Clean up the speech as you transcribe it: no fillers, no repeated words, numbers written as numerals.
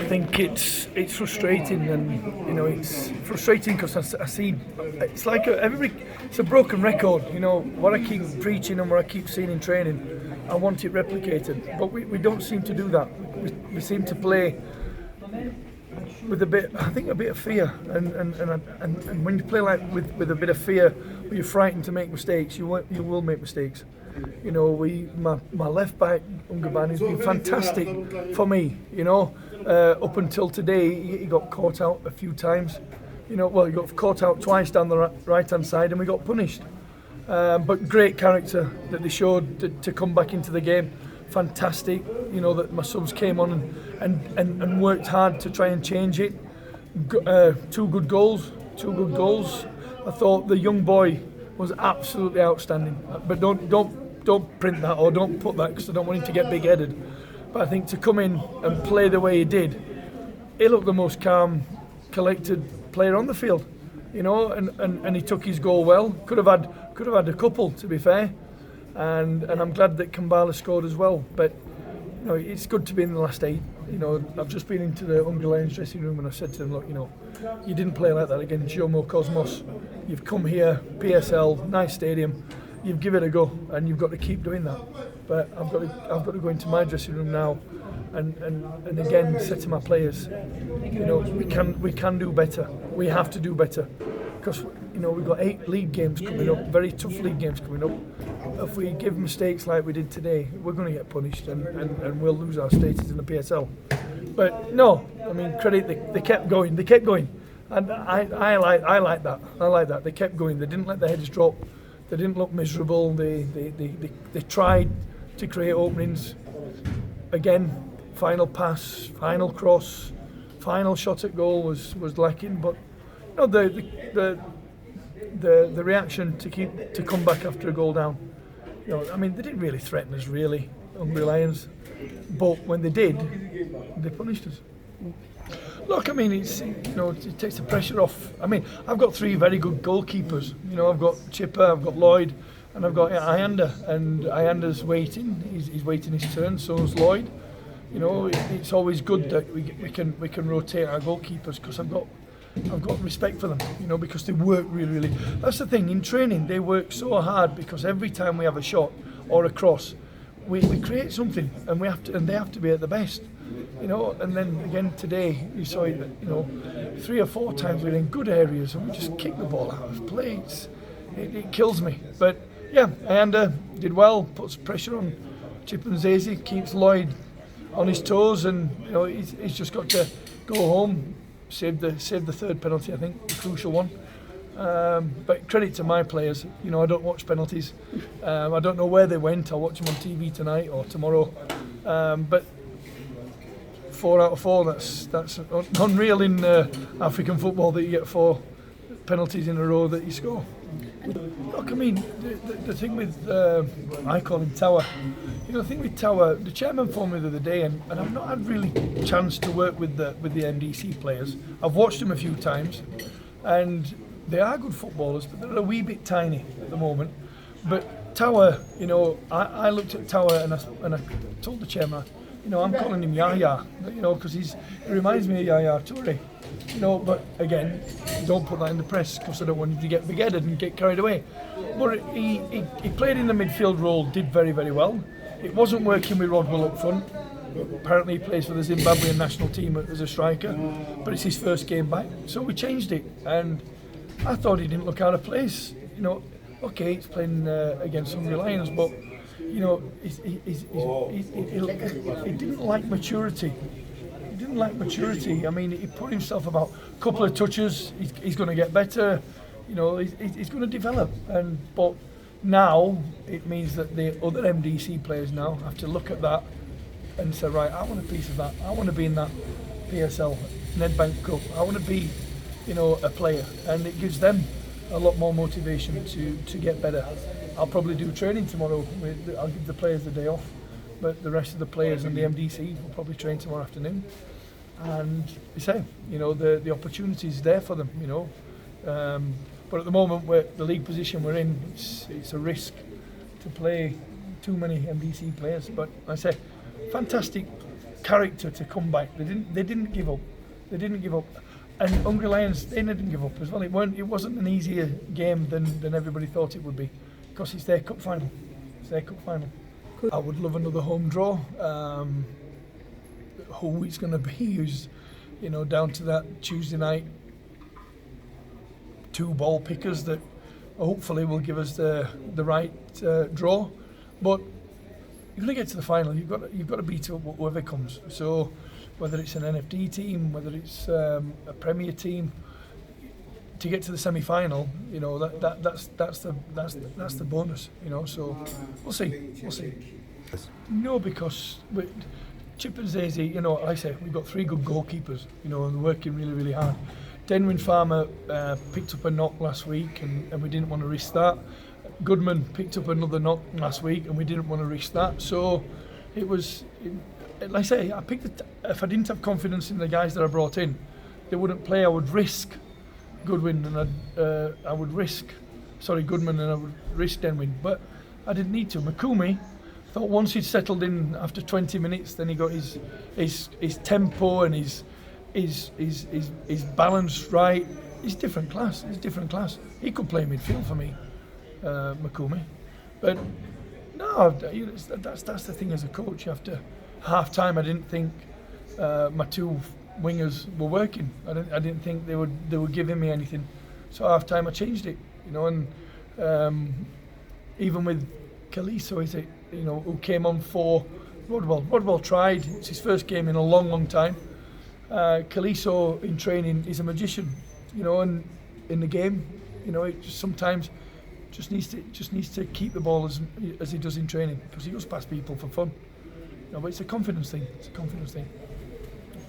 I think it's frustrating, and it's frustrating because I see it's like it's a broken record. What I keep preaching and what I keep seeing in training, I want it replicated, but we don't seem to do that. We seem to play with a bit of fear, and when you play like with a bit of fear, where you're frightened to make mistakes, you will make mistakes. My left back Ungaban has been fantastic for me. Up until today, he got caught out a few times. He got caught out twice down the right hand side, and we got punished. But great character that they showed to come back into the game. Fantastic, that my subs came on and worked hard to try and change it. Two good goals. I thought the young boy was absolutely outstanding. But don't print that or don't put that, because I don't want him to get big-headed. But I think to come in and play the way he did, he looked the most calm, collected player on the field. And he took his goal well. Could have had a couple, to be fair. And I'm glad that Kambala scored as well. But it's good to be in the last 8. I've just been into the Hungry Lions dressing room and I said to them, look, you didn't play like that against Jomo Cosmos. You've come here, PSL, nice stadium. You've given it a go, and you've got to keep doing that. But I've got to go into my dressing room now, and again say to my players, we can do better. We have to do better, because we've got 8 league games coming up, very tough league games coming up. If we give mistakes like we did today, we're going to get punished, and we'll lose our status in the PSL. But no, credit, they kept going, and I like that. I like that. They kept going. They didn't let their heads drop. They didn't look miserable. They tried to create openings. Again, final pass, final cross, final shot at goal was lacking. But the reaction to come back after a goal down. They didn't really threaten us, really, Hungry Lions. But when they did, they punished us. Look, it takes the pressure off. I've got 3 very good goalkeepers. I've got Chipper, I've got Lloyd, and I've got Ayanda. And Ayanda's waiting. He's waiting his turn. So is Lloyd. It's always good that we can rotate our goalkeepers, because I've got respect for them. Because they work really, really. That's the thing. In training, they work so hard, because every time we have a shot or a cross, we create something, and they have to be at the best. And then again today, you saw it. 3 or 4 times we're in good areas and we just kick the ball out of play. It kills me. But yeah, Ayanda did well, puts pressure on Chip and Zazie, keeps Lloyd on his toes, and he's just got to go home, save the 3rd penalty. I think the crucial one. But credit to my players. I don't watch penalties. I don't know where they went. I'll watch them on TV tonight or tomorrow. But 4 out of 4, that's unreal in African football, that you get 4 penalties in a row that you score. Look, the thing with I call him Tower. The thing with Tower, the chairman phoned me the other day, and I've not had really chance to work with the MDC players. I've watched them a few times, and they are good footballers, but they're a wee bit tiny at the moment. But Tower, I looked at Tower and I told the chairman, I'm calling him Yaya, because he reminds me of Yaya Toure. But again, don't put that in the press, because I don't want him to get big-headed and get carried away. But he played in the midfield role, did very, very well. It wasn't working with Rodwell up front. Apparently he plays for the Zimbabwean national team as a striker, but it's his first game back. So we changed it, and I thought he didn't look out of place. Okay, he's playing against Hungry Lions, but he didn't like maturity. He didn't like maturity. He put himself about a couple of touches. He's going to get better. He's going to develop. But now it means that the other MDC players now have to look at that and say, right, I want a piece of that. I want to be in that PSL Nedbank Cup. I want to be, a player, and it gives them a lot more motivation to get better. I'll probably do training tomorrow. I'll give the players the day off, but the rest of the players and the MDC will probably train tomorrow afternoon. And the same, the opportunity is there for them, But at the moment, the league position we're in, it's a risk to play too many MDC players. But I say, fantastic character to come back. They didn't give up. They didn't give up. And Hungry Lions, they didn't give up as well. It wasn't an easier game than everybody thought it would be, because it's their cup final. It's their cup final. I would love another home draw. Who it's going to be, who's, down to that Tuesday night 2 ball pickers that hopefully will give us the right draw. But you're going to get to the final. You've got to beat whoever comes. So whether it's an NFD team, whether it's a Premier team, to get to the semi-final, that's the bonus. So we'll see. No, because Chip and Zazy, like I say, we've got 3 good goalkeepers, and they're working really, really hard. Denwyn Farmer picked up a knock last week, and we didn't want to risk that. Goodman picked up another knock last week, and we didn't want to risk that. So it was, like I say, if I didn't have confidence in the guys that I brought in, they wouldn't play. I would risk Goodman, and I would risk Goodman, and I would risk Denwyn, but I didn't need to. Makumi, thought once he'd settled in after 20 minutes, then he got his tempo and his balance right. He's different class. He could play midfield for me, Makumi. But no, that's the thing as a coach. You have to. Half time, I didn't think my 2 wingers were working. I didn't think they were giving me anything. So half time, I changed it. And even with Kaliso, who came on for Rodwell. Rodwell tried. It's his first game in a long time. Kaliso in training is a magician, and in the game, it sometimes just needs to keep the ball as he does in training, because he goes past people for fun. But it's a confidence thing.